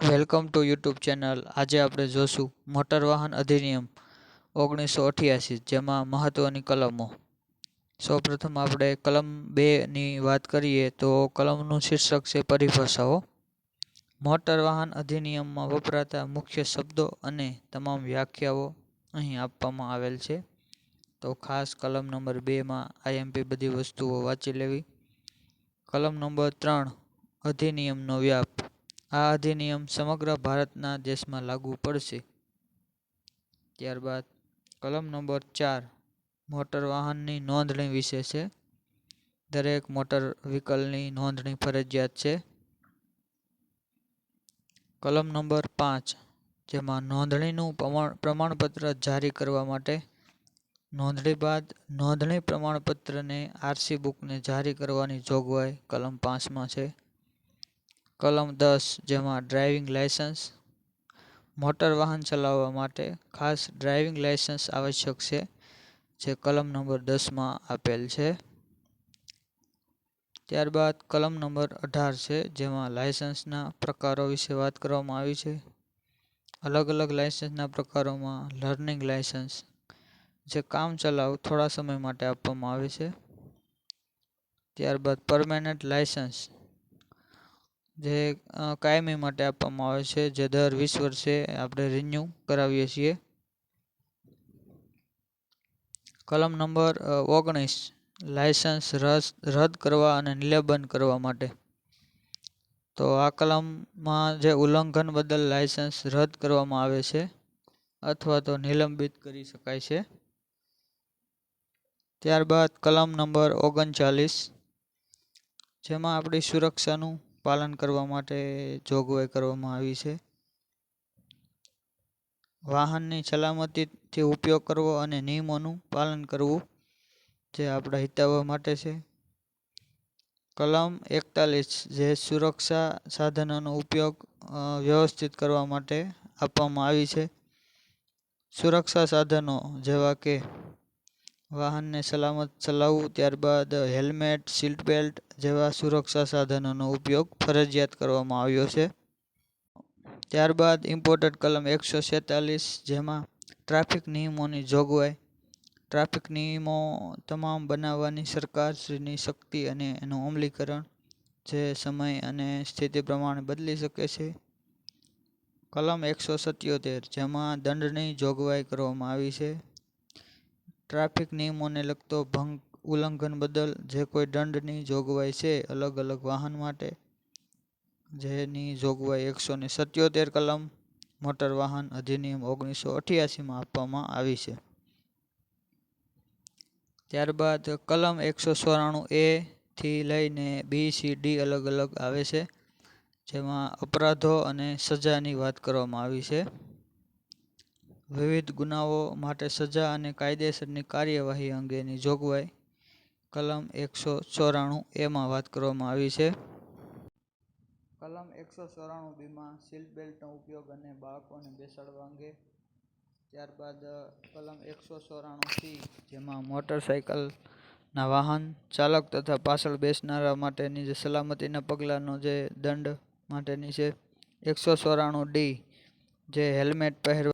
Welcome to YouTube channel. આજે આપણે જોશું મોટર વાહન અધિનિયમ 1988, જેમાં મહત્ત્વની કલમો. સૌપ્રથમ આપણે કલમ 2ની વાત કરીએ તો કલમનું શીર્ષક છે પરિભાષાઓ. મોટર વાહન અધિનિયમમાં વપરાતા મુખ્ય શબ્દો અને તમામ વ્યાખ્યાઓ અહીં આપવામાં આવેલ છે. તો ખાસ કલમ નંબર 2માં આઈએમપી બધી વસ્તુઓ વાંચી લેવી. કલમ નંબર 3, અધિનિયમનો વ્યાપ. આ અધિનિયમ સમગ્ર ભારતના દેશમાં લાગુ પડશે. ત્યારબાદ કલમ નંબર 4, મોટર વાહનની નોંધણી વિશે છે. દરેક મોટર વ્હીકલની નોંધણી ફરજિયાત છે. કલમ નંબર 5, જેમાં નોંધણીનું પ્રમાણપત્ર જારી કરવા માટે નોંધણી બાદ નોંધણી પ્રમાણપત્રને આરસી બુકને જારી કરવાની જોગવાઈ કલમ 5માં છે. કલમ 10, જેમાં ડ્રાઇવિંગ લાયસન્સ. મોટર વાહન ચલાવવા માટે ખાસ ડ્રાઇવિંગ લાયસન્સ આવશ્યક છે, જે કલમ નંબર 10માં આપેલ છે. ત્યારબાદ કલમ નંબર 18 છે, જેમાં લાયસન્સના પ્રકારો વિશે વાત કરવામાં આવી છે. અલગ અલગ લાયસન્સના પ્રકારોમાં લર્નિંગ લાયસન્સ, જે કામ ચલાવ થોડા સમય માટે આપવામાં આવે છે. ત્યારબાદ પરમેનન્ટ લાયસન્સ, જે કાયમી માટે આપવામાં આવે છે, જે દર 20 વર્ષે આપણે રિન્યૂ કરાવીએ છીએ. કલમ નંબર 19, લાયસન્સ રદ કરવા અને નિલંબન કરવા માટે. તો આ કલમમાં જે ઉલ્લંઘન બદલ લાયસન્સ રદ કરવામાં આવે છે અથવા તો નિલંબિત કરી શકાય છે. ત્યારબાદ કલમ નંબર 39, જેમાં આપણી સુરક્ષાનું પાલન કરવા માટે જોગવાઈ કરવામાં આવી છે. વાહનની સલામતીથી ઉપયોગ કરવો અને નિયમોનું પાલન કરવું, જે આપણા હિતાવહ માટે છે. કલમ 41, જે સુરક્ષા સાધનોનો ઉપયોગ વ્યવસ્થિત કરવા માટે આપવામાં આવી છે. સુરક્ષા સાધનો જેવા કે વાહનને સલામત ચલાવવું, ત્યારબાદ હેલ્મેટ, સીટ બેલ્ટ જેવા સુરક્ષા સાધનોનો ઉપયોગ ફરજિયાત કરવામાં આવ્યો છે. ત્યારબાદ ઇમ્પોર્ટન્ટ કલમ 146, જેમાં ટ્રાફિક નિયમોની જોગવાઈ. ટ્રાફિક નિયમો તમામ બનાવવાની સરકારશ્રીની શક્તિ અને એનું અમલીકરણ, જે સમય અને સ્થિતિ પ્રમાણે બદલી શકે છે. કલમ 177, જેમાં દંડની જોગવાઈ કરવામાં આવી છે. ટ્રાફિક નિયમોને લગતો ભંગ ઉલ્લંઘન બદલ જે કોઈ દંડની જોગવાઈ છે અલગ અલગ વાહન માટે, જેની જોગવાઈ 177 કલમ મોટર વાહન અધિનિયમ 1988માં આપવામાં આવી છે. ત્યારબાદ કલમ 194A થી લઈને B, C, D અલગ અલગ આવે છે, જેમાં અપરાધો અને સજાની વાત કરવામાં આવી છે. વિવિધ ગુનાઓ માટે સજા અને કાયદેસરની કાર્યવાહી અંગેની જોગવાઈ કલમ 194Aમાં વાત કરવામાં આવી છે. કલમ 194Bમાં સીટ બેલ્ટનો ઉપયોગ અને બાળકોને બેસાડવા અંગે. ત્યારબાદ કલમ 194C, જેમાં મોટરસાયકલના વાહન ચાલક તથા પાછળ બેસનારા માટેની જે સલામતીના પગલાંનો જે દંડ માટેની છે. 194D, જે હેલ્મેટ પહેરવા